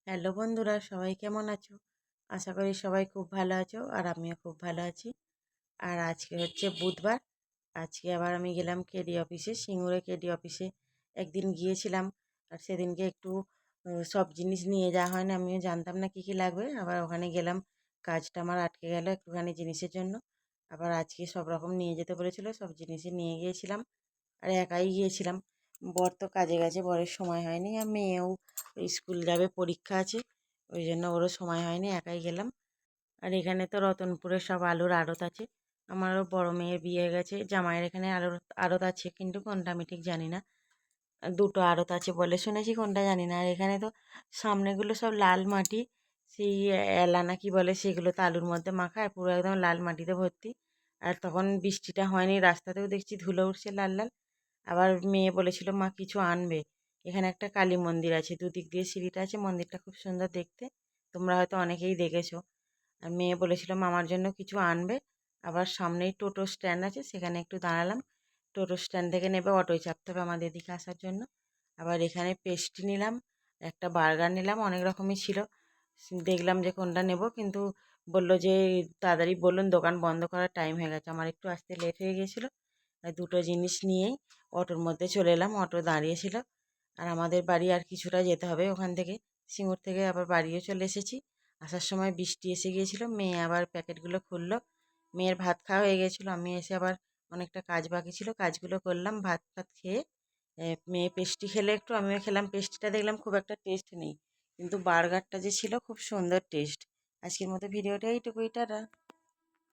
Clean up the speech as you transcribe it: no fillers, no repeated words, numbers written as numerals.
Hello বন্ধুরা, সবাই কেমন আছো? আশা করি সবাই খুব ভালো আছো আর আমিও খুব ভালো আছি। আর আজকে হচ্ছে বুধবার। আজকে আবার আমি গেলাম কেডি অফিসে, সিঙ্গুরে কেডি অফিসে। একদিন গিয়েছিলাম আর সেদিনকে একটু সব জিনিস নিয়ে যাওয়া হয় না, আমিও জানতাম না কী কী লাগবে। আবার ওখানে গেলাম, কাজটা আমার আটকে গেল একটুখানি জিনিসের জন্য। আবার আজকে সব রকম নিয়ে যেতে বলেছিল, সব জিনিসই নিয়ে গিয়েছিলাম। আর একাই গিয়েছিলাম। বর তো কাজে গেছে, বরের সময় হয়নি। আর মেয়েও স্কুল যাবে, পরীক্ষা আছে, ওই জন্য ওরও সময় হয়নি, একাই গেলাম। আর এখানে তো রতনপুরে সব আলুর আড়ত আছে। আমারও বড় মেয়ের বিয়ে হয়ে গেছে, জামাইয়ের এখানে আলুর আড়ত আছে, কিন্তু কোনটা আমি ঠিক জানি না। দুটো আড়ত আছে বলে শুনেছি, কোনটা জানি না। আর এখানে তো সামনেগুলো সব লাল মাটি, সেই এলা না কি বলে, সেগুলো তো আলুর মধ্যে মাখা, আর পুরো একদম লাল মাটিতে ভর্তি। আর তখন বৃষ্টিটা হয়নি, রাস্তাতেও দেখছি ধুলো উঠছে লাল লাল। আবার মেয়ে বলেছিল মা কিছু আনবে। এখানে একটা কালী মন্দির আছে, দুদিক দিয়ে সিঁড়িটা আছে, মন্দিরটা খুব সুন্দর দেখতে, তোমরা হয়তো অনেকেই দেখেছো। আর মেয়ে বলেছিল মামার জন্য কিছু আনবে। আবার সামনেই টোটো স্ট্যান্ড আছে, সেখানে একটু দাঁড়ালাম। টোটো স্ট্যান্ড থেকে নেবে অটোয় চাপতে হবে আমাদের এদিকে আসার জন্য। আবার এখানে পেস্ট্রি নিলাম, একটা বার্গার নিলাম, অনেক রকমই ছিল। দেখলাম যে কোনটা নেব, কিন্তু বলল যে তাড়াতাড়ি বলুন, দোকান বন্ধ করার টাইম হয়ে গেছে। আমার একটু আসতে লেট হয়ে গিয়েছিলো। আর দুটো জিনিস নিয়েই অটোর মধ্যে চলে এলাম, অটো দাঁড়িয়েছিল। আর আমাদের বাড়ি আর কিছুটা যেতে হবে ওখান থেকে, সিঙ্গুর থেকে। আবার বাড়িও চলে এসেছি। আসার সময় বৃষ্টি এসে গিয়েছিল, মেয়ে আবার প্যাকেটগুলো খুললো। মেয়ের ভাত খাওয়া হয়ে গেছিলো, আমি এসে আবার অনেকটা কাজ বাকি ছিল, কাজগুলো করলাম। ভাত ফাত খেয়ে মেয়ে পেস্ট্রি খেলে একটু, আমিও খেলাম। পেস্ট্রিটা দেখলাম খুব একটা টেস্ট নেই, কিন্তু বার্গারটা যে ছিল খুব সুন্দর টেস্ট। আজকের মতো ভিডিওটা এইটুকুই, টাটা।